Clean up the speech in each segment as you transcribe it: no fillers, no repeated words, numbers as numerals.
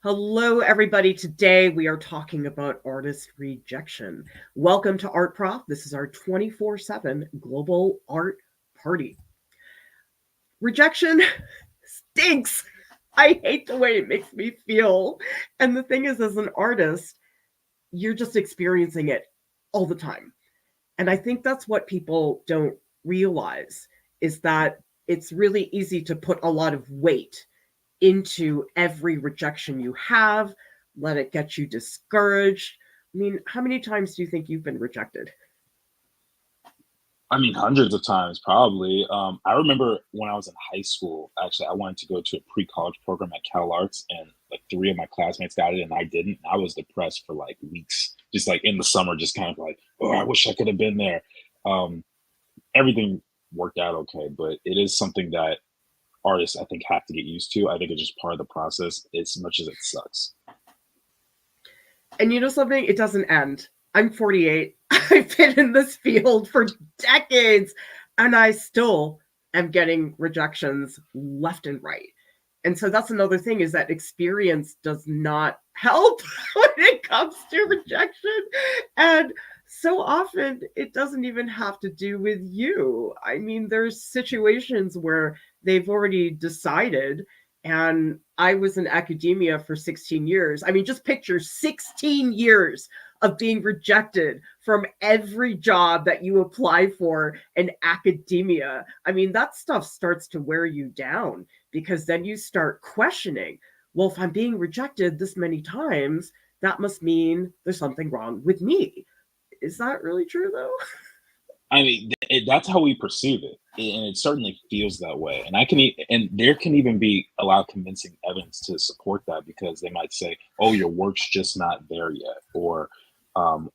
Hello, everybody. Today we are talking about artist rejection. Welcome to Art Prof. This is our 24/7 global art party. Rejection stinks. I hate the way it makes me feel. And the thing is, as an artist, you're just experiencing it all the time. And I think that's what people don't realize is that it's really easy to put a lot of weight into every rejection you have, let it get you discouraged. I mean, how many times do you think you've been rejected? I mean, hundreds of times, probably. I remember when I was in high school, actually, I wanted to go to a pre-college program at Cal Arts, and like three of my classmates got it, and I didn't. I was depressed for like weeks, just like in the summer, just kind of like, oh, I wish I could have been there. Um, Everything worked out okay, but it is something that artists, I think, have to get used to. I think it's just part of the process, as much as it sucks. And you know something? It doesn't end. I'm 48. I've been in this field for decades, and I still am getting rejections left and right. And so that's another thing is that experience does not help when it comes to rejection. And so often it doesn't even have to do with you. I mean, there's situations where they've already decided, and I was in academia for 16 years. I mean, just picture 16 years of being rejected from every job that you apply for in academia. I mean, that stuff starts to wear you down because then you start questioning, well, if I'm being rejected this many times, that must mean there's something wrong with me. Is that really true though? I mean, that's how we perceive it, and it certainly feels that way. And and there can even be a lot of convincing evidence to support that because they might say, "Oh, your work's just not there yet," or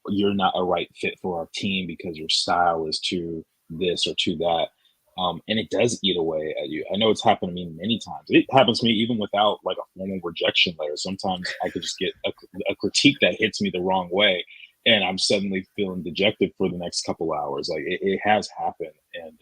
"You're not a right fit for our team because your style is too this or too that." And it does eat away at you. I know it's happened to me many times. It happens to me even without like a formal rejection letter. Sometimes I could just get a critique that hits me the wrong way, and I'm suddenly feeling dejected for the next couple hours. Like it has happened, and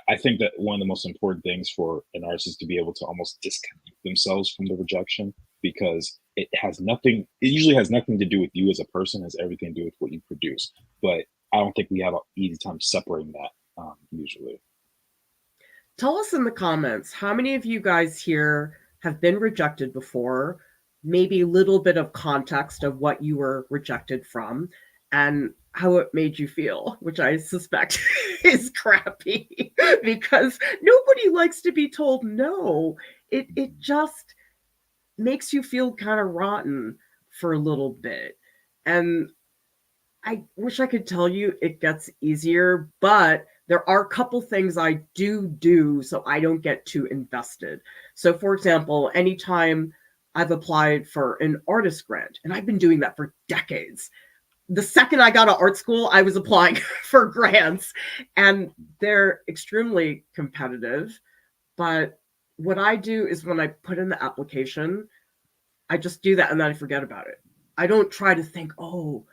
I think that one of the most important things for an artist is to be able to almost disconnect themselves from the rejection because it has nothing. It usually has nothing to do with you as a person. It has everything to do with what you produce. But I don't think we have an easy time separating that usually. Tell us in the comments how many of you guys here have been rejected before, maybe a little bit of context of what you were rejected from and how it made you feel, which I suspect is crappy because nobody likes to be told no. It just makes you feel kind of rotten for a little bit. And I wish I could tell you it gets easier, but there are a couple things I do so I don't get too invested. So, for example, anytime I've applied for an artist grant, and I've been doing that for decades. The second I got to art school, I was applying for grants, and they're extremely competitive. But what I do is when I put in the application, I just do that and then I forget about it. I don't try to think, oh,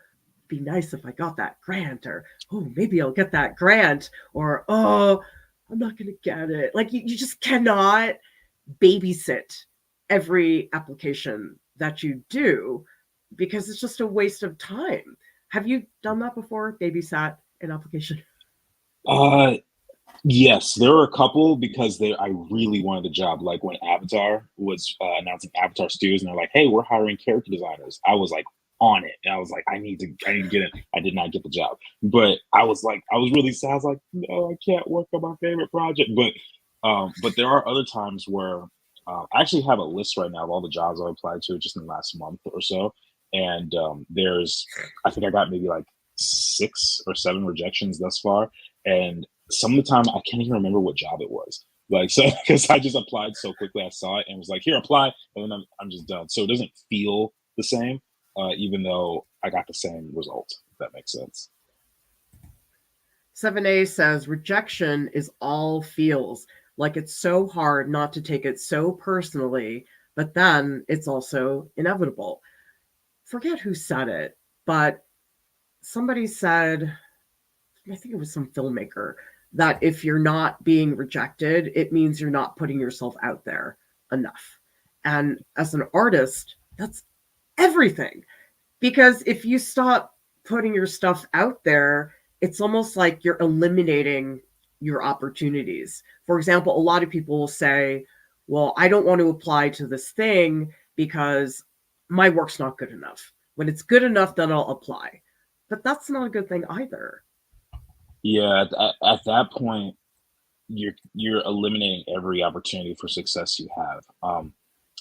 be nice if I got that grant, or oh, maybe I'll get that grant, or oh, I'm not going to get it. Like you just cannot babysit every application that you do because it's just a waste of time. Have you done that before? Babysat an application? Uh, Yes, there were a couple because I really wanted the job. Like when Avatar was announcing Avatar Studios, and they're like, "Hey, we're hiring character designers." I was like on it, and I was like, I need to get in." I did not get the job, but I was like, I was really sad. I was like, "No, I can't work on my favorite project." But there are other times where I actually have a list right now of all the jobs I applied to just in the last month or so, and I think I got maybe like 6 or 7 rejections thus far, and some of the time I can't even remember what job it was. Like so because I just applied so quickly I saw it and was like, here, apply, and then I'm just done. So it doesn't feel the same, even though I got the same result, if that makes sense. 7A says rejection is all feels. Like it's so hard not to take it so personally, but then it's also inevitable. Forget who said it, but somebody said, I think it was some filmmaker, that if you're not being rejected, it means you're not putting yourself out there enough. And as an artist, that's everything. Because if you stop putting your stuff out there, it's almost like you're eliminating your opportunities. For example, a lot of people will say, well, I don't want to apply to this thing because my work's not good enough. When it's good enough, then I'll apply. But that's not a good thing either. Yeah, at that point, you're eliminating every opportunity for success you have.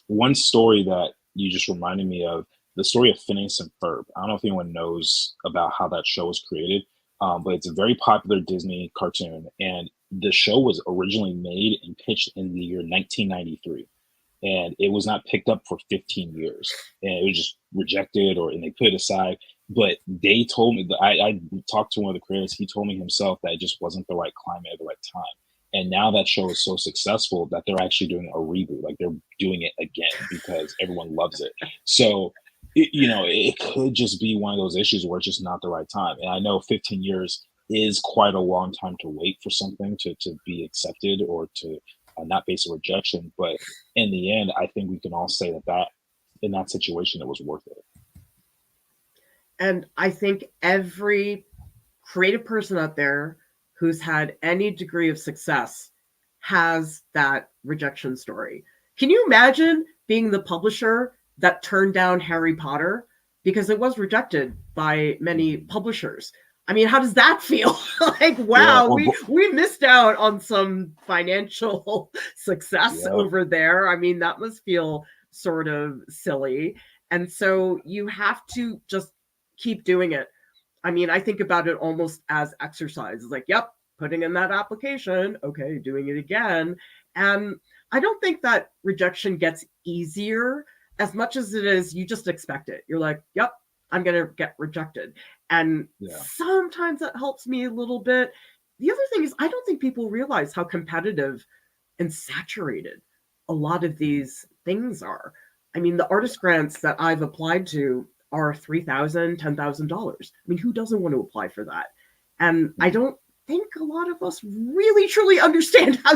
One story that you just reminded me of, the story of Phineas and Ferb. I don't know if anyone knows about how that show was created, but it's a very popular Disney cartoon, and the show was originally made and pitched in the year 1993, and it was not picked up for 15 years, and it was just rejected, and they put it aside. But they told me that I talked to one of the creators. He told me himself that it just wasn't the right climate at the right time. And now that show is so successful that they're actually doing a reboot, like they're doing it again because everyone loves it. So, it could just be one of those issues where it's just not the right time. And I know 15 years is quite a long time to wait for something to be accepted or to not face a rejection. But in the end, I think we can all say that in that situation, it was worth it. And I think every creative person out there who's had any degree of success has that rejection story. Can you imagine being the publisher that turned down Harry Potter because it was rejected by many publishers? I mean, how does that feel? Like, wow, we missed out on some financial success over there. I mean, that must feel sort of silly. And so you have to just keep doing it. I mean, I think about it almost as exercise. It's like, yep, putting in that application, okay, doing it again. And I don't think that rejection gets easier as much as it is you just expect it. You're like, yep, I'm going to get rejected. And sometimes that helps me a little bit. The other thing is, I don't think people realize how competitive and saturated a lot of these things are. I mean, the artist grants that I've applied to are $3,000, $10,000. I mean, who doesn't want to apply for that? And I don't think a lot of us really truly understand how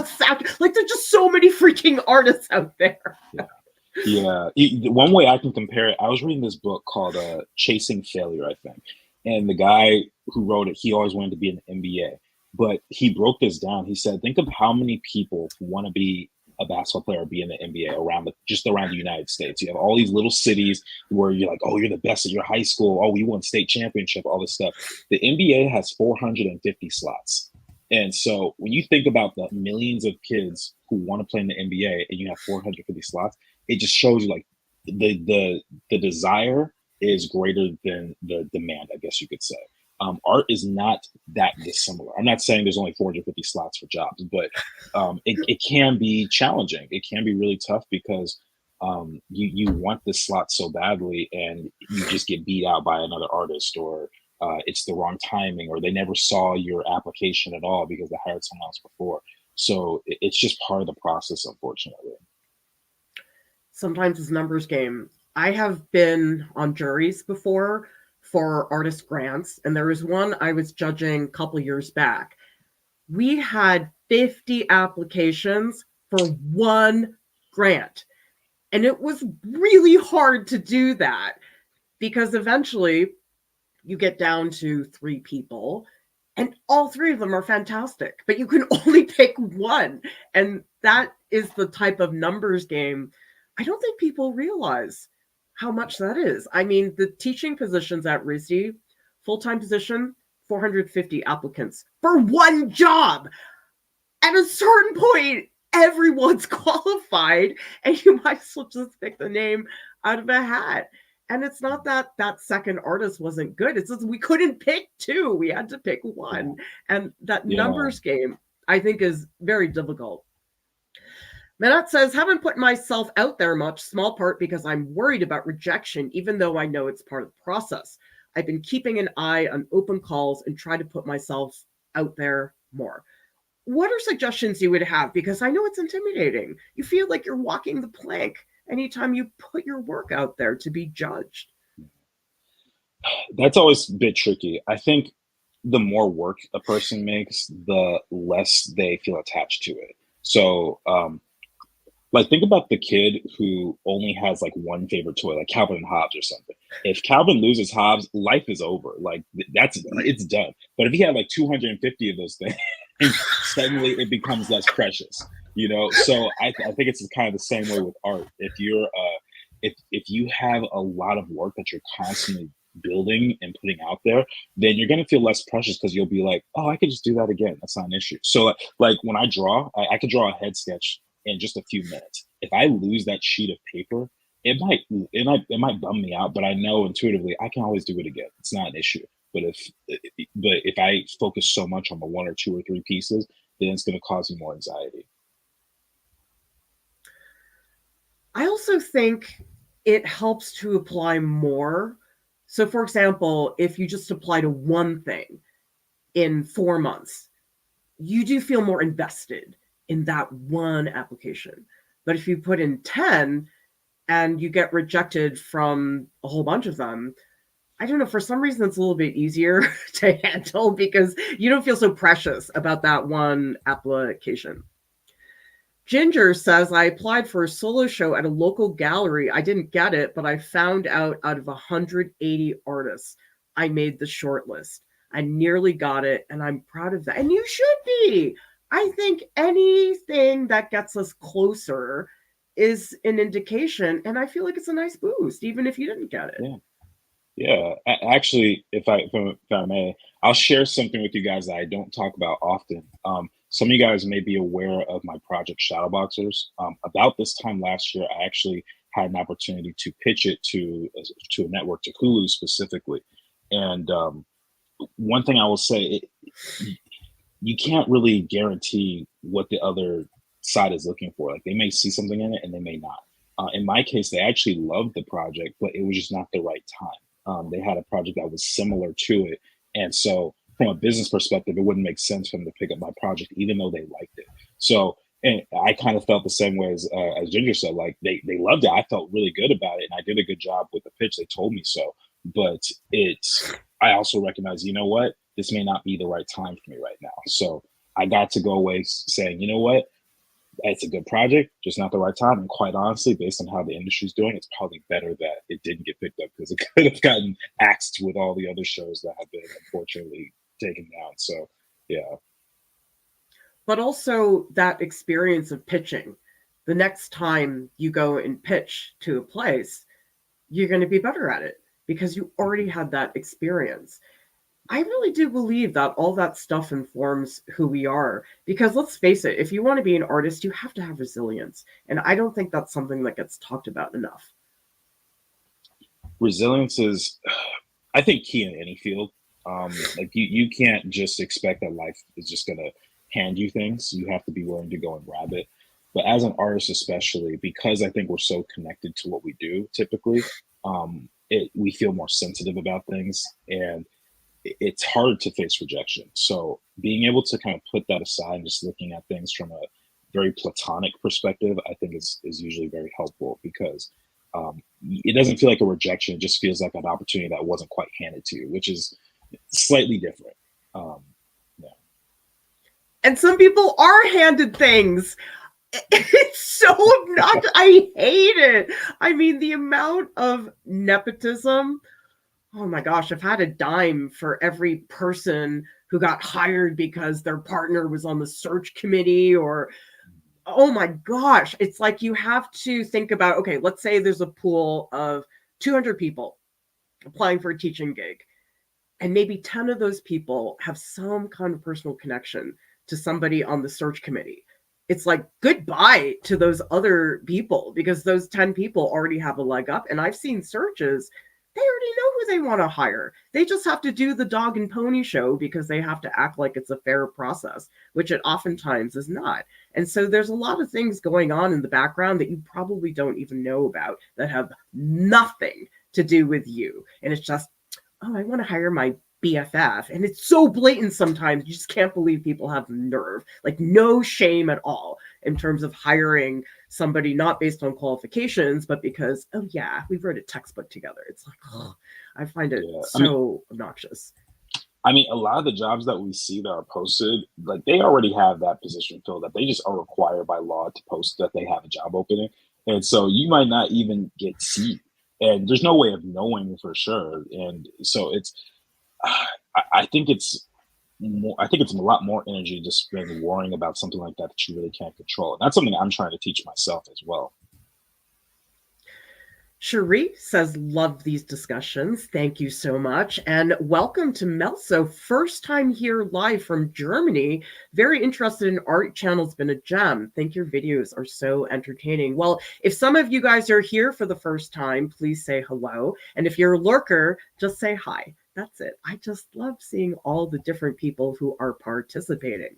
like there's just so many freaking artists out there. Yeah. One way I can compare it, I was reading this book called Chasing Failure, I think. And the guy who wrote it, he always wanted to be in the NBA. But he broke this down. He said, think of how many people who want to be a basketball player, be in the NBA just around the United States. You have all these little cities where you're like, oh, you're the best at your high school. Oh, we won state championship, all this stuff. The NBA has 450 slots. And so when you think about the millions of kids who want to play in the NBA and you have 450 slots, it just shows you like the desire is greater than the demand, I guess you could say. Art is not that dissimilar. I'm not saying there's only 450 slots for jobs, but it can be challenging. It can be really tough because you want this slot so badly and you just get beat out by another artist, or it's the wrong timing, or they never saw your application at all because they hired someone else before. So it's just part of the process, unfortunately. Sometimes it's numbers game. I have been on juries before for artist grants, and there was one I was judging a couple years back. We had 50 applications for one grant, and it was really hard to do that because eventually you get down to 3 people and all 3 of them are fantastic, but you can only pick one. And that is the type of numbers game I don't think people realize how much that is. I mean, the teaching positions at RISD, full-time position, 450 applicants for one job. At a certain point, everyone's qualified, and you might as well just pick the name out of a hat. And it's not that that second artist wasn't good. It's just we couldn't pick 2. We had to pick one. And that numbers game, I think, is very difficult. Manat says, haven't put myself out there much, small part because I'm worried about rejection, even though I know it's part of the process. I've been keeping an eye on open calls and try to put myself out there more. What are suggestions you would have? Because I know it's intimidating. You feel like you're walking the plank anytime you put your work out there to be judged. That's always a bit tricky. I think the more work a person makes, the less they feel attached to it. So, like think about the kid who only has like one favorite toy, like Calvin and Hobbes or something. If Calvin loses Hobbes, life is over. Like that's it's done. But if he had like 250 of those things, suddenly it becomes less precious. You know, so I think it's kind of the same way with art. If you're if you have a lot of work that you're constantly building and putting out there, then you're going to feel less precious because you'll be like, oh, I could just do that again. That's not an issue. So like when I draw, I could draw a head sketch in just a few minutes. If I lose that sheet of paper, it might bum me out, but I know intuitively I can always do it again. It's not an issue. But if I focus so much on the one or two or three pieces, then it's going to cause me more anxiety. I also think it helps to apply more. So, for example, if you just apply to one thing in 4 months, you do feel more invested in that one application. But if you put in 10 and you get rejected from a whole bunch of them, I don't know, for some reason it's a little bit easier to handle because you don't feel so precious about that one application. Ginger says, I applied for a solo show at a local gallery. I didn't get it, but I found out of 180 artists, I made the short list. I nearly got it, and I'm proud of that. And you should be. I think anything that gets us closer is an indication, and I feel like it's a nice boost, even if you didn't get it. Yeah. Yeah, actually, if I may, I'll share something with you guys that I don't talk about often. Some of you guys may be aware of my project Shadowboxers. About this time last year, I actually had an opportunity to pitch it to a network, to Hulu specifically. And one thing I will say, you can't really guarantee what the other side is looking for. Like they may see something in it and they may not. In my case, they actually loved the project, but it was just not the right time. They had a project that was similar to it. And so from a business perspective, it wouldn't make sense for them to pick up my project, even though they liked it. So, and I kind of felt the same way as Ginger said, like they loved it. I felt really good about it and I did a good job with the pitch. They told me so, but I also recognize, you know what, this may not be the right time for me right now. So I got to go away saying, you know what, it's a good project, just not the right time. And quite honestly, based on how the industry's doing, it's probably better that it didn't get picked up because it could have gotten axed with all the other shows that have been unfortunately taken down. So, yeah. But also that experience of pitching, the next time you go and pitch to a place, you're going to be better at it because you already had that experience. I really do believe that all that stuff informs who we are. Because let's face it, if you want to be an artist, you have to have resilience. And I don't think that's something that gets talked about enough. Resilience is, I think, key in any field. Like you can't just expect that life is just going to hand you things. You have to be willing to go and grab it. But as an artist, especially, because I think we're so connected to what we do typically, we feel more sensitive about things. And it's hard to face rejection. So being able to kind of put that aside and just looking at things from a very platonic perspective, I think is usually very helpful because it doesn't feel like a rejection. It just feels like an opportunity that wasn't quite handed to you, which is slightly different. Yeah. And some people are handed things. It's so obnoxious. I hate it. I mean, the amount of nepotism. Oh my gosh, I've had a dime for every person who got hired because their partner was on the search committee or, oh my gosh, it's like you have to think about, okay, let's say there's a pool of 200 people applying for a teaching gig, and maybe 10 of those people have some kind of personal connection to somebody on the search committee. It's like goodbye to those other people because those 10 people already have a leg up. And I've seen searches, they already know who they want to hire. They just have to do the dog and pony show because they have to act like it's a fair process, which it oftentimes is not. And so there's a lot of things going on in the background that you probably don't even know about that have nothing to do with you. And it's just, oh, I want to hire my BFF. And it's so blatant sometimes. You just can't believe people have the nerve. Like, no shame at all in terms of hiring somebody not based on qualifications, but because, oh, yeah, we wrote a textbook together. It's like, oh, I find it obnoxious. I mean, a lot of the jobs that we see that are posted, like they already have that position filled up. They just are required by law to post that they have a job opening. And so you might not even get seen. And there's no way of knowing for sure. And so it's, I think it's more, I think it's a lot more energy to spend worrying about something like that that you really can't control. And that's something I'm trying to teach myself as well. Cherie says, love these discussions. Thank you so much. And welcome to Melso. First time here live from Germany. Very interested in art. Channel's been a gem. Think your videos are so entertaining. Well, if some of you guys are here for the first time, please say hello. And if you're a lurker, just say hi. That's it. I just love seeing all the different people who are participating.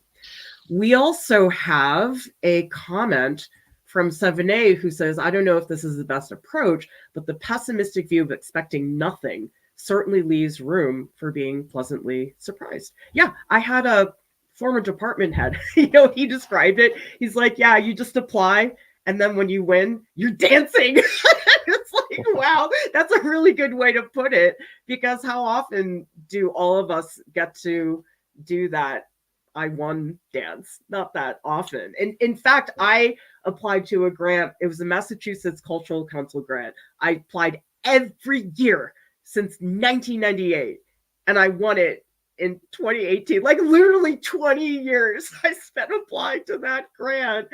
We also have a comment from 7A, who says, I don't know if this is the best approach, but the pessimistic view of expecting nothing certainly leaves room for being pleasantly surprised. Yeah, I had a former department head, he described it. He's like, yeah, you just apply, and then when you win, you're dancing. It's like, wow, that's a really good way to put it, because how often do all of us get to do that I won dance? Not that often. And in fact, I applied to a grant. It was a Massachusetts Cultural Council grant. I applied every year since 1998, and I won it in 2018. Like literally 20 years I spent applying to that grant,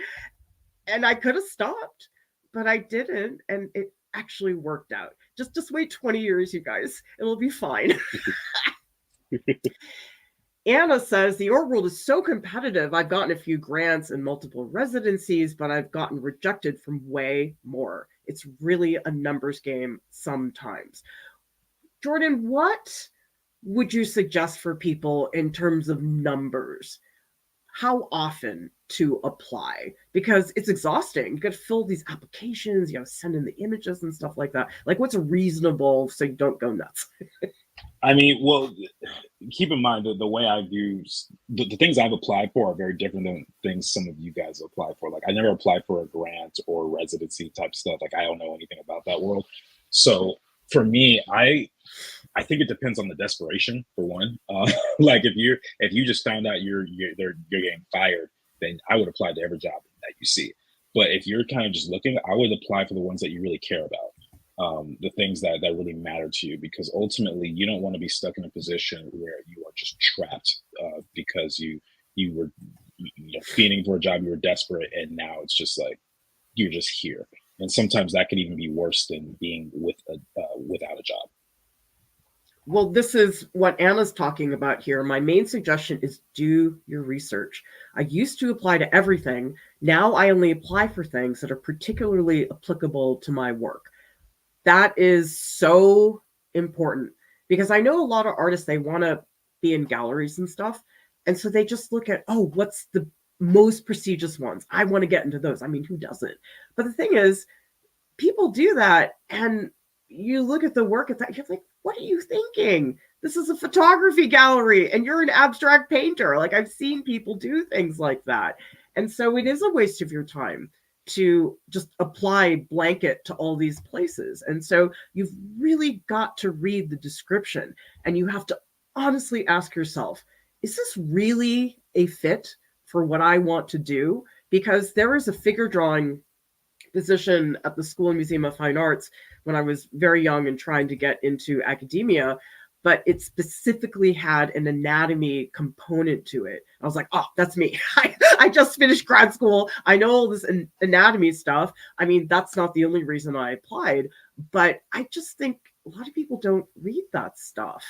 and I could have stopped, but I didn't, and it actually worked out. Just wait 20 years, you guys. It'll be fine. Anna says, the art world is so competitive. I've gotten a few grants and multiple residencies, but I've gotten rejected from way more. It's really a numbers game sometimes. Jordan, what would you suggest for people in terms of numbers? How often to apply? Because it's exhausting. You got to fill these applications, you got to send in the images and stuff like that. Like, what's reasonable so you don't go nuts? I mean, well, keep in mind that the way I view the things I've applied for are very different than things some of you guys apply for. Like, I never applied for a grant or residency type stuff. Like, I don't know anything about that world. So for me, I think it depends on the desperation for one. Like if you just found out you're getting fired, then I would apply to every job that you see. But if you're kind of just looking, I would apply for the ones that you really care about. The things that really matter to you, because ultimately you don't want to be stuck in a position where you are just trapped because you were feeding for a job, you were desperate, and now it's just like you're just here. And sometimes that can even be worse than being without a job. Well, this is what Anna's talking about here. My main suggestion is do your research. I used to apply to everything. Now I only apply for things that are particularly applicable to my work. That is so important, because I know a lot of artists, they want to be in galleries and stuff. And so they just look at, oh, what's the most prestigious ones? I want to get into those. I mean, who doesn't? But the thing is, people do that, and you look at the work at that, you're like, what are you thinking? This is a photography gallery and you're an abstract painter. Like, I've seen people do things like that. And so it is a waste of your time to just apply blanket to all these places. And so you've really got to read the description, and you have to honestly ask yourself, is this really a fit for what I want to do? Because there is a figure drawing position at the School and Museum of Fine Arts when I was very young and trying to get into academia, but it specifically had an anatomy component to it. I was like, oh, that's me. I just finished grad school. I know all this anatomy stuff. I mean, that's not the only reason I applied, but I just think a lot of people don't read that stuff.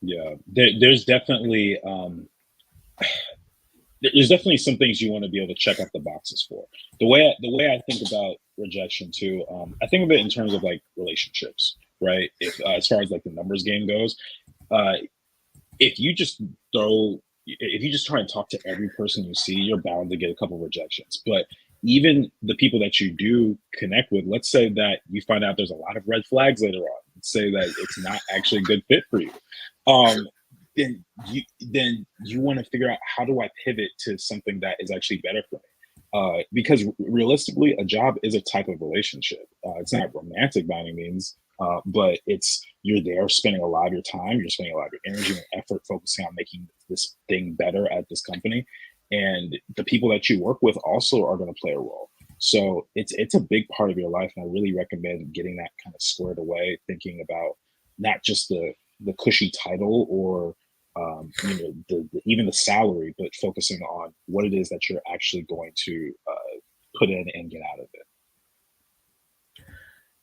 Yeah, there's definitely some things you want to be able to check off the boxes for. The way I think about rejection too, I think of it in terms of like relationships, right? If as far as like the numbers game goes, if you just try and talk to every person you see, you're bound to get a couple of rejections. But even the people that you do connect with, let's say that you find out there's a lot of red flags later on, let's say that it's not actually a good fit for you. Then you want to figure out, how do I pivot to something that is actually better for me? Because realistically, a job is a type of relationship. It's not romantic by any means, but it's you're there spending a lot of your time, you're spending a lot of your energy and effort focusing on making this thing better at this company. And the people that you work with also are going to play a role. So it's a big part of your life, and I really recommend getting that kind of squared away, thinking about not just the cushy title or even the salary, but focusing on what it is that you're actually going to put in and get out of it.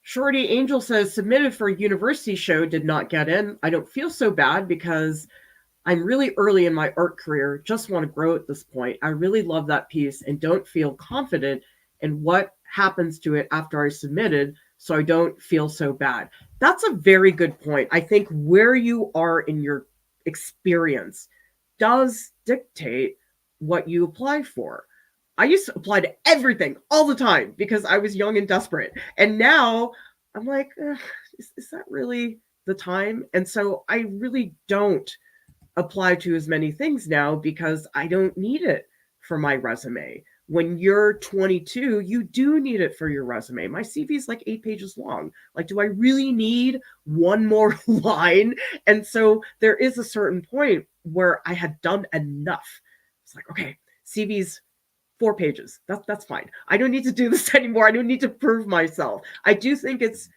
Shorty Angel says, submitted for a university show, did not get in. I don't feel so bad because I'm really early in my art career, just want to grow at this point. I really love that piece and don't feel confident in what happens to it after I submitted, so I don't feel so bad. That's a very good point. I think where you are in your experience does dictate what you apply for. I used to apply to everything all the time because I was young and desperate. And now I'm like, is that really the time? And so I really don't apply to as many things now because I don't need it for my resume. When you're 22, you do need it for your resume. My CV is like 8 pages long. Like, do I really need one more line? And so there is a certain point where I had done enough. It's like, okay, CV's 4 pages. That's fine. I don't need to do this anymore. I don't need to prove myself. I do think it's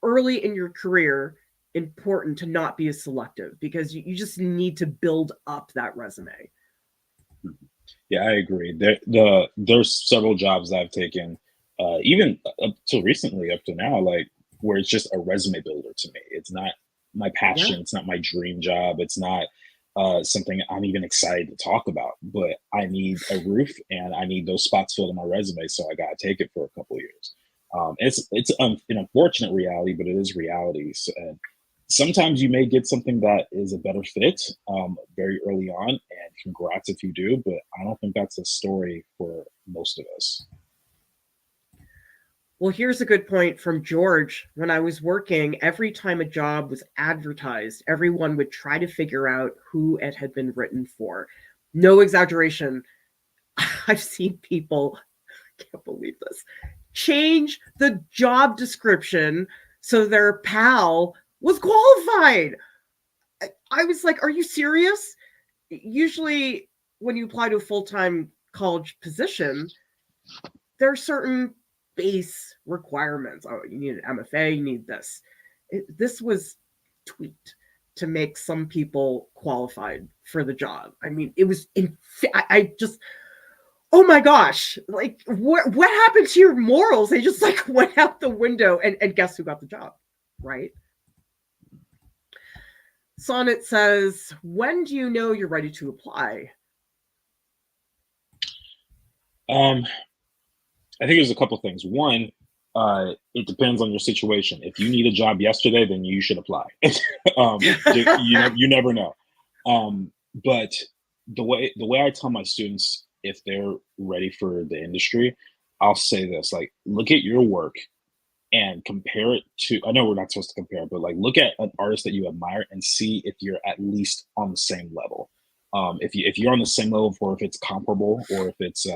early in your career important to not be as selective because you just need to build up that resume. Yeah, I agree. There's several jobs I've taken, even up to recently, up to now, like where it's just a resume builder to me. It's not my passion. Yeah. It's not my dream job. It's not something I'm even excited to talk about. But I need a roof, and I need those spots filled in my resume, so I gotta take it for a couple of years. It's an unfortunate reality, but it is reality. So, and sometimes you may get something that is a better fit very early on, and congrats if you do, but I don't think that's a story for most of us. Well, here's a good point from George. When I was working, every time a job was advertised, everyone would try to figure out who it had been written for. No exaggeration. I've seen people, I can't believe this, change the job description so their pal was qualified. I was like, are you serious? Usually, when you apply to a full time college position, there are certain base requirements. Oh, you need an MFA, you need this. This was tweaked to make some people qualified for the job. I mean, it was, I just, oh my gosh, like what happened to your morals? They just like went out the window, and guess who got the job, right? Sonnet says, when do you know you're ready to apply? I think there's a couple things. One, it depends on your situation. If you need a job yesterday, then you should apply. You never know. But the way I tell my students if they're ready for the industry, I'll say this: like, look at your work and compare it to. I know we're not supposed to compare, but like, look at an artist that you admire and see if you're at least on the same level. If you're on the same level, or if it's comparable, or if it's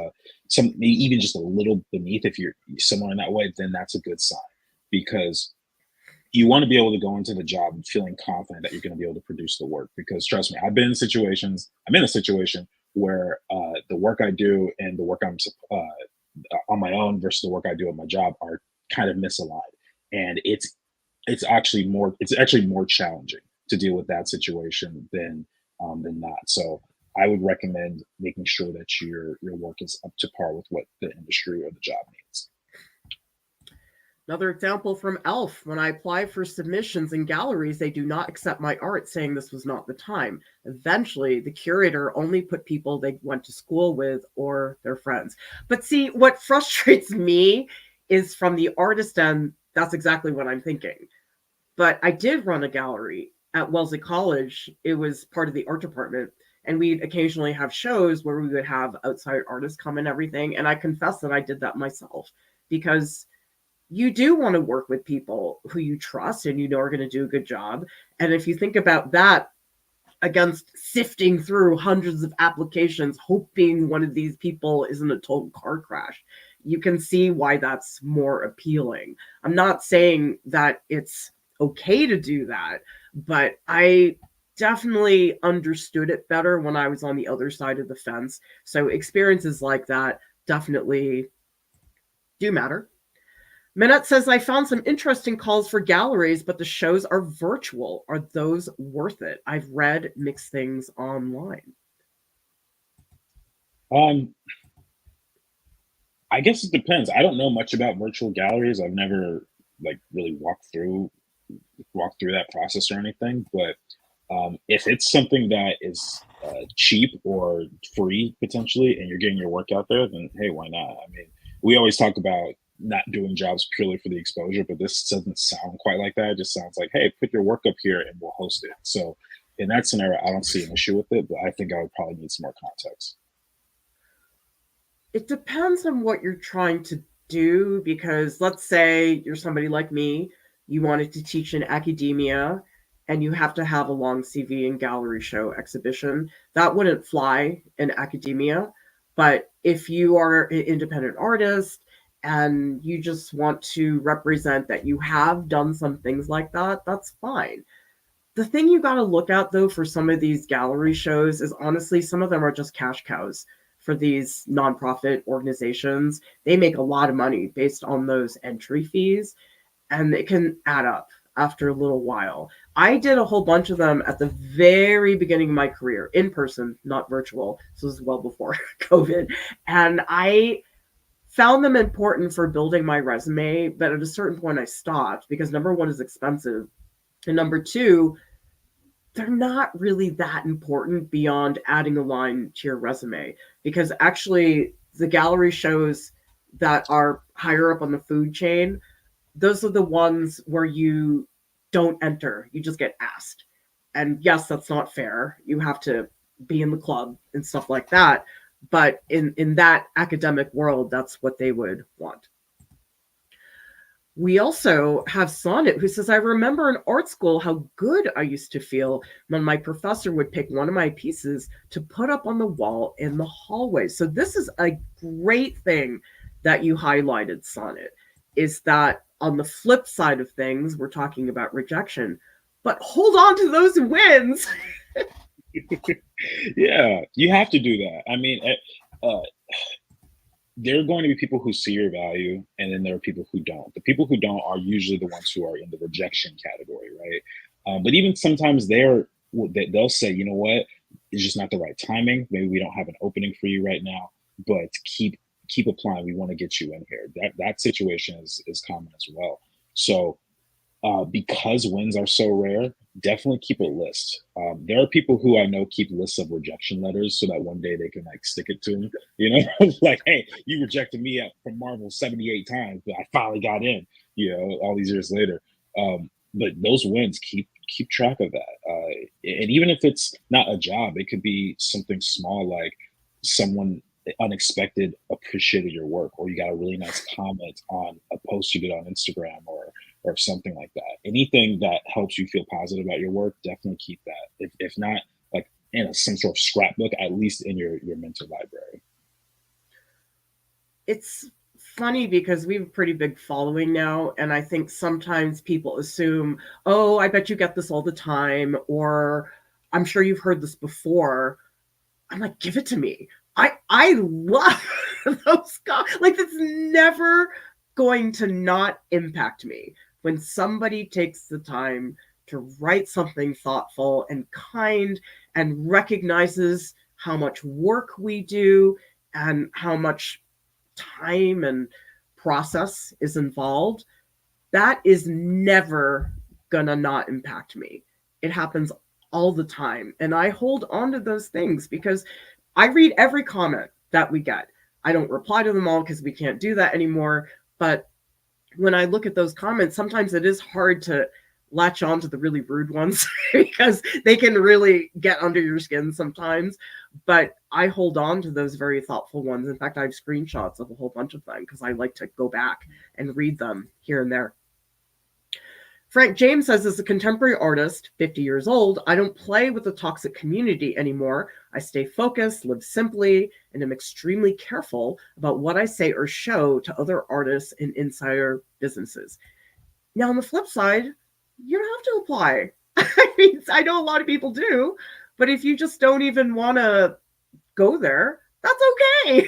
some even just a little beneath, if you're similar in that way, then that's a good sign, because you want to be able to go into the job feeling confident that you're going to be able to produce the work. Because trust me, I'm in a situation where the work I do and the work I'm on my own versus the work I do at my job are kind of misaligned, and it's actually more challenging to deal with that situation than not. So I would recommend making sure that your work is up to par with what the industry or the job needs. Another example from ELF. When I apply for submissions in galleries, they do not accept my art, saying this was not the time. Eventually, the curator only put people they went to school with or their friends. But see, what frustrates me is from the artist end, that's exactly what I'm thinking. But I did run a gallery at Wellesley College. It was part of the art department. And we'd occasionally have shows where we would have outside artists come and everything. And I confess that I did that myself, because you do want to work with people who you trust and you know are going to do a good job. And if you think about that against sifting through hundreds of applications, hoping one of these people isn't a total car crash, you can see why that's more appealing. I'm not saying that it's okay to do that, but I definitely understood it better when I was on the other side of the fence. So experiences like that definitely do matter. Minette says, I found some interesting calls for galleries, but the shows are virtual. Are those worth it? I've read mixed things online. Um, I guess it depends. I don't know much about virtual galleries. I've never like really walked through that process or anything. But if it's something that is cheap or free potentially, and you're getting your work out there, then hey, why not? I mean, we always talk about not doing jobs purely for the exposure, but this doesn't sound quite like that. It just sounds like, hey, put your work up here and we'll host it. So in that scenario, I don't see an issue with it, but I think I would probably need some more context. It depends on what you're trying to do, because let's say you're somebody like me, you wanted to teach in academia and you have to have a long CV and gallery show exhibition. That wouldn't fly in academia. But if you are an independent artist and you just want to represent that you have done some things like that, that's fine. The thing you got to look at, though, for some of these gallery shows is honestly, some of them are just cash cows for these nonprofit organizations. They make a lot of money based on those entry fees, and it can add up after a little while. I did a whole bunch of them at the very beginning of my career, in person, not virtual. So this is well before COVID. And I found them important for building my resume, but at a certain point I stopped because number one is expensive. And number two, they're not really that important beyond adding a line to your resume, because actually the gallery shows that are higher up on the food chain, those are the ones where you don't enter, you just get asked. And yes, that's not fair, you have to be in the club and stuff like that, but in that academic world, that's what they would want. We also have Sonnet, who says, I remember in art school how good I used to feel when my professor would pick one of my pieces to put up on the wall in the hallway. So this is a great thing that you highlighted, Sonnet, is that on the flip side of things, we're talking about rejection, but hold on to those wins. Yeah, you have to do that. I mean, there are going to be people who see your value, and then there are people who don't. The people who don't are usually the ones who are in the rejection category, right? But even sometimes they'll say, you know what, it's just not the right timing. Maybe we don't have an opening for you right now, but keep applying. We want to get you in here. That situation is common as well. So because wins are so rare, definitely keep a list. There are people who I know keep lists of rejection letters so that one day they can like stick it to them. You know, like, hey, you rejected me from Marvel 78 times, but I finally got in. You know, all these years later. But those wins, keep track of that. And even if it's not a job, it could be something small like someone unexpected appreciated your work, or you got a really nice comment on a post you did on Instagram, or something like that. Anything that helps you feel positive about your work, definitely keep that. If not, like in some sort of scrapbook, at least in your mental library. It's funny because we have a pretty big following now, and I think sometimes people assume, oh, I bet you get this all the time, or I'm sure you've heard this before. I'm like, give it to me. I love those guys. Like, it's never going to not impact me when somebody takes the time to write something thoughtful and kind and recognizes how much work we do and how much time and process is involved. That is never gonna not impact me. It happens all the time. And I hold on to those things because I read every comment that we get. I don't reply to them all because we can't do that anymore. But when I look at those comments, sometimes it is hard to latch on to the really rude ones because they can really get under your skin sometimes. But I hold on to those very thoughtful ones. In fact, I have screenshots of a whole bunch of them because I like to go back and read them here and there. Frank James says, as a contemporary artist, 50 years old, I don't play with the toxic community anymore. I stay focused, live simply, and am extremely careful about what I say or show to other artists and insider businesses. Now, on the flip side, you don't have to apply. I mean, I know a lot of people do, but if you just don't even want to go there, that's okay.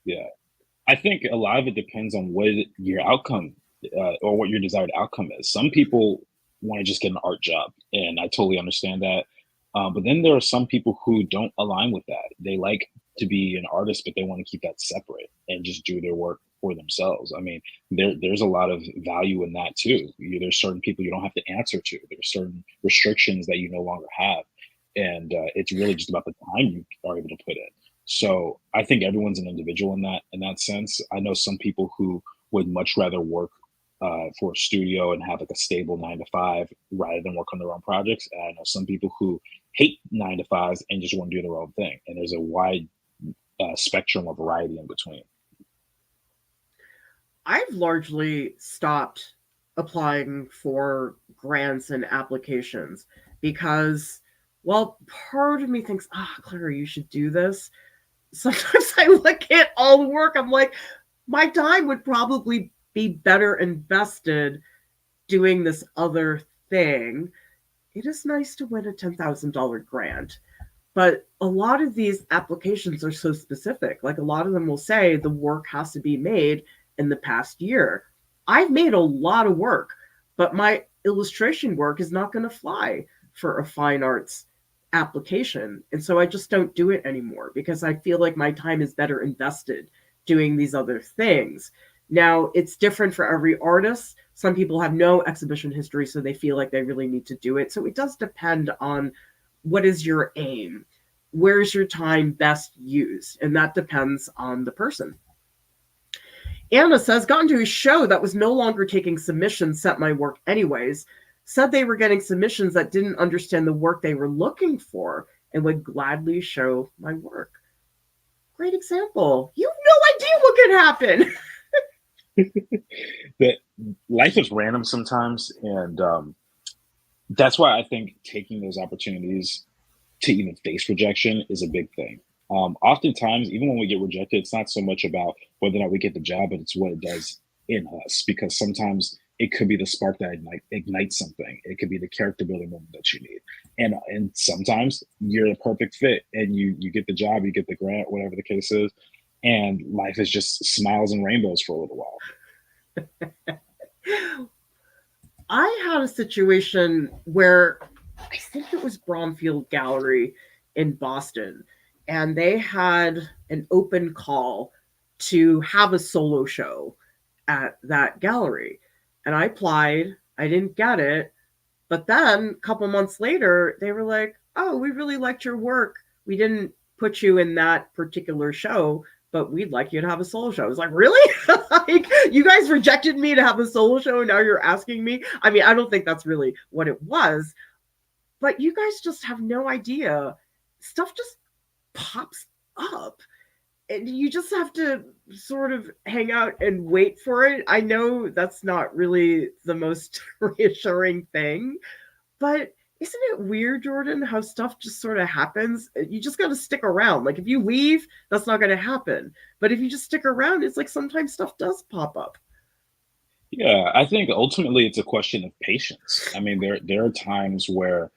Yeah. I think a lot of it depends on what your outcome or what your desired outcome is. Some people want to just get an art job, and I totally understand that. But then there are some people who don't align with that. They like to be an artist, but they want to keep that separate and just do their work for themselves. I mean, there's a lot of value in that too. There's certain people you don't have to answer to. There's certain restrictions that you no longer have, and it's really just about the time you are able to put in. So I think everyone's an individual in that sense. I know some people who would much rather work for a studio and have like a stable 9 to 5 rather than work on their own projects. And I know some people who hate 9 to 5s and just want to do their own thing. And there's a wide spectrum of variety in between. I've largely stopped applying for grants and applications because, well, part of me thinks, Clara, you should do this. Sometimes I look at all the work, I'm like, my time would probably be better invested doing this other thing. It is nice to win a $10,000 grant, but a lot of these applications are so specific. Like a lot of them will say the work has to be made in the past year. I've made a lot of work, but my illustration work is not going to fly for a fine arts application. And so I just don't do it anymore because I feel like my time is better invested doing these other things. Now, it's different for every artist. Some people have no exhibition history, so they feel like they really need to do it. So it does depend on what is your aim? Where's your time best used? And that depends on the person. Anna says, got into a show that was no longer taking submissions, sent my work anyways. Said they were getting submissions that didn't understand the work they were looking for and would gladly show my work. Great example. You have no idea what could happen. That life is random sometimes, and that's why I think taking those opportunities to even face rejection is a big thing. Oftentimes, even when we get rejected, it's not so much about whether or not we get the job, but it's what it does in us. Because sometimes it could be the spark that ignites something. It could be the character building moment that you need, and sometimes you're a perfect fit, and you get the job, you get the grant, whatever the case is, and life is just smiles and rainbows for a little while. I had a situation where I think it was Bromfield Gallery in Boston, and they had an open call to have a solo show at that gallery. And I applied, I didn't get it, but then a couple months later, they were like, "Oh, we really liked your work. We didn't put you in that particular show, but we'd like you to have a solo show." I was like, "Really? Like, you guys rejected me to have a solo show, and now you're asking me?" I mean, I don't think that's really what it was, but you guys just have no idea. Stuff just pops up, and you just have to sort of hang out and wait for it. I know that's not really the most reassuring thing, but isn't it weird, Jordan, how stuff just sort of happens? You just got to stick around. Like if you leave, that's not going to happen. But if you just stick around, it's like sometimes stuff does pop up. Yeah, I think ultimately it's a question of patience. I mean, there are times where,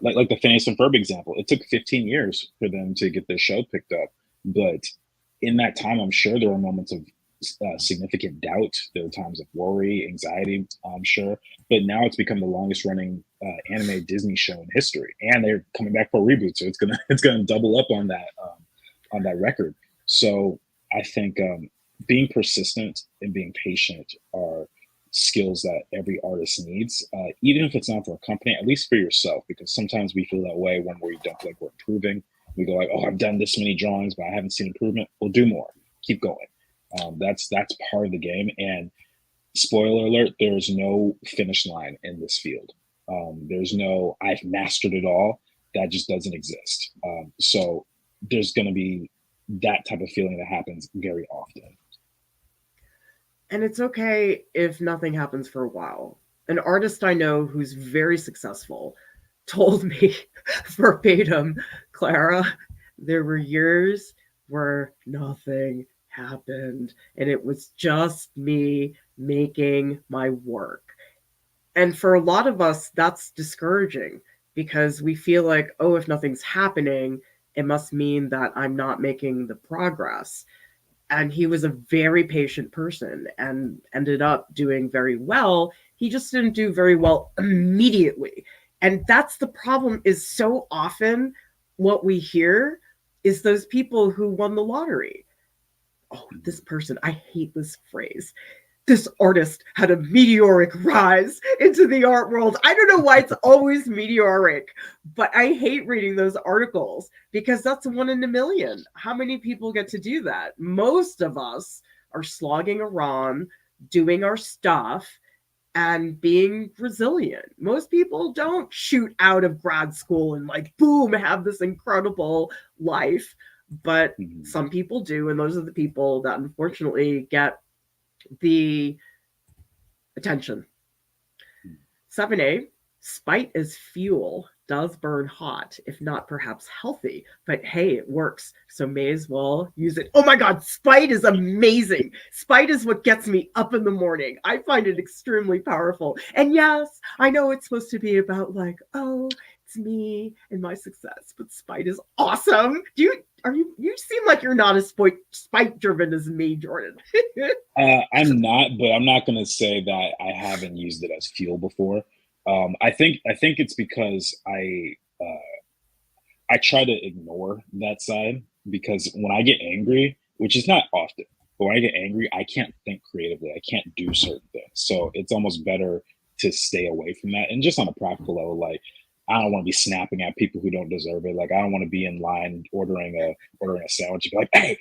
like the Phineas and Ferb example, it took 15 years for them to get their show picked up, but in that time, I'm sure there are moments of significant doubt. There are times of worry, anxiety. I'm sure, but now it's become the longest running anime Disney show in history, and they're coming back for a reboot, so it's gonna double up on that record. So I think being persistent and being patient are skills that every artist needs, even if it's not for a company, at least for yourself, because sometimes we feel that way when we don't feel like we're improving. We go like, "Oh, I've done this many drawings, but I haven't seen improvement." We'll do more. Keep going. That's part of the game. And spoiler alert: there is no finish line in this field. There's no "I've mastered it all." That just doesn't exist. So there's going to be that type of feeling that happens very often. And it's okay if nothing happens for a while. An artist I know who's very successful told me verbatim, "Clara, there were years where nothing happened, and it was just me making my work." And for a lot of us, that's discouraging because we feel like, oh, if nothing's happening, it must mean that I'm not making the progress. And he was a very patient person and ended up doing very well. He just didn't do very well immediately. And that's the problem, is so often what we hear is those people who won the lottery. Oh, this person, I hate this phrase. This artist had a meteoric rise into the art world. I don't know why it's always meteoric, but I hate reading those articles because that's 1 in a million. How many people get to do that? Most of us are slogging around, doing our stuff, and being resilient. Most people don't shoot out of grad school and like, boom, have this incredible life. But some people do, and those are the people that unfortunately get the attention. 7A, spite as fuel does burn hot, if not perhaps healthy, but hey, it works, so may as well use it. Oh my God, spite is amazing. Spite is what gets me up in the morning. I find it extremely powerful. And yes, I know it's supposed to be about like, oh, it's me and my success, but spite is awesome. You seem like you're not as spite driven as me, Jordan. I'm not, but I'm not going to say that I haven't used it as fuel before. I think it's because I try to ignore that side, because when I get angry, which is not often, but when I get angry, I can't think creatively. I can't do certain things. So it's almost better to stay away from that. And just on a practical level, like, I don't want to be snapping at people who don't deserve it. Like, I don't want to be in line ordering a sandwich and be like, hey,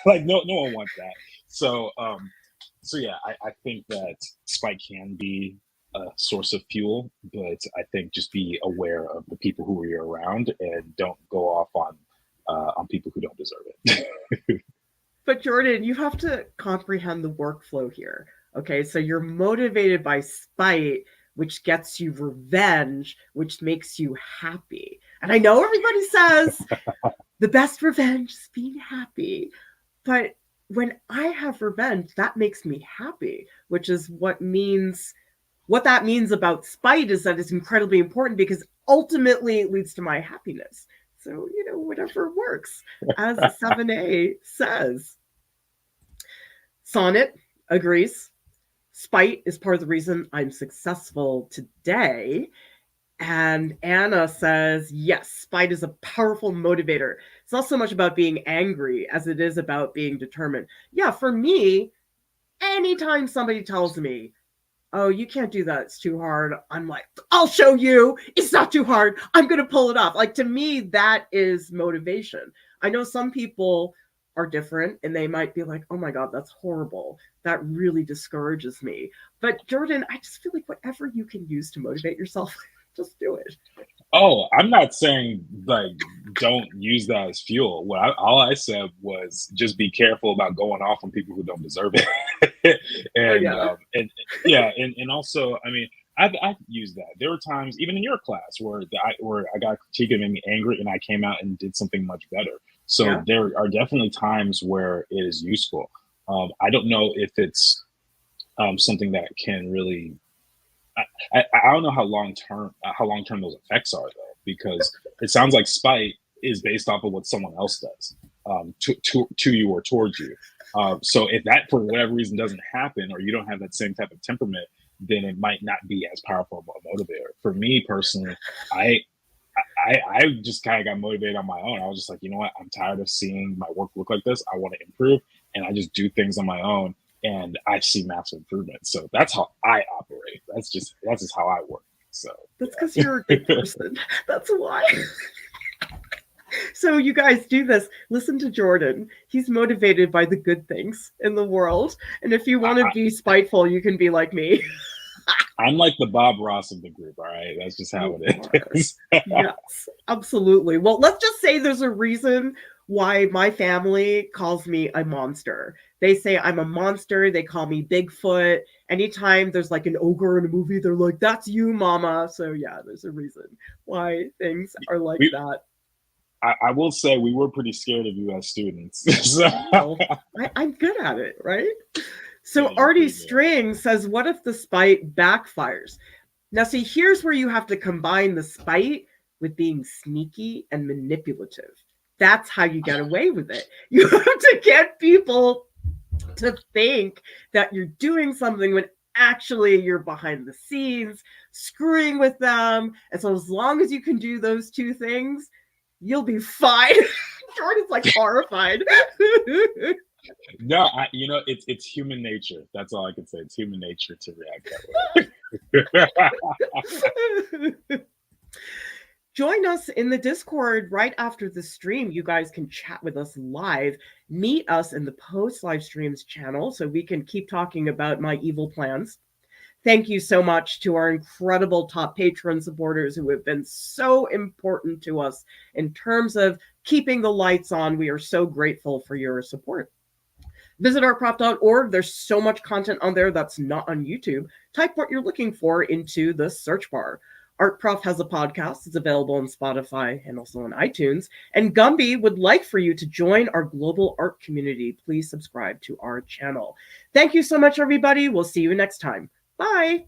like no one wants that. So yeah, I think that spite can be a source of fuel, but I think just be aware of the people who you're around and don't go off on people who don't deserve it. But Jordan, you have to comprehend the workflow here. Okay, so you're motivated by spite, which gets you revenge, which makes you happy. And I know everybody says the best revenge is being happy, but when I have revenge, that makes me happy, which is what that means about spite is that it's incredibly important because ultimately it leads to my happiness. So, whatever works, as 7A says. Sonnet agrees. Spite is part of the reason I'm successful today. And Anna says, yes, spite is a powerful motivator. It's not so much about being angry as it is about being determined. Yeah, for me, anytime somebody tells me, oh, you can't do that, it's too hard, I'm like, I'll show you, it's not too hard, I'm going to pull it off. Like, to me, that is motivation. I know some people are different and they might be like, oh my God, that's horrible, that really discourages me. But Jordan, I just feel like whatever you can use to motivate yourself, just do it. Oh, I'm not saying like don't use that as fuel. All I said was just be careful about going off on people who don't deserve it. And also, I mean, I've used that. There were times, even in your class, where I got critiqued and made me angry, and I came out and did something much better. So there are definitely times where it is useful. I don't know if it's something that can really. I don't know how long term those effects are, though, because it sounds like spite is based off of what someone else does to you or towards you. So if that for whatever reason doesn't happen, or you don't have that same type of temperament, then it might not be as powerful of a motivator. For me personally, I just kind of got motivated on my own. I was just like, you know what? I'm tired of seeing my work look like this. I want to improve, and I just do things on my own. And I see massive improvement. So that's how I operate. That's just how I work. So that's because you're a good person. That's why. So you guys do this. Listen to Jordan. He's motivated by the good things in the world. And if you want to be spiteful, you can be like me. I'm like the Bob Ross of the group. All right. That's just how it is. Yes, absolutely. Well, let's just say there's a reason why my family calls me a monster. They say I'm a monster. They call me Bigfoot. Anytime there's like an ogre in a movie, they're like, that's you, mama. So yeah, there's a reason why things are like that. I will say we were pretty scared of you as students. I'm good at it, right? So Artie String says, what if the spite backfires? Now, see, here's where you have to combine the spite with being sneaky and manipulative. That's how you get away with it. You have to get people to think that you're doing something when actually you're behind the scenes, screwing with them. And so as long as you can do those two things, you'll be fine. Jordan's like horrified. No, it's human nature. That's all I can say. It's human nature to react that way. Join us in the Discord right after the stream. You guys can chat with us live. Meet us in the post live streams channel so we can keep talking about my evil plans. Thank you so much to our incredible top Patreon supporters who have been so important to us in terms of keeping the lights on. We are so grateful for your support. Visit artprof.org. There's so much content on there that's not on YouTube. Type what you're looking for into the search bar. Art Prof has a podcast. It's available on Spotify and also on iTunes. And Gumby would like for you to join our global art community. Please subscribe to our channel. Thank you so much, everybody. We'll see you next time. Bye.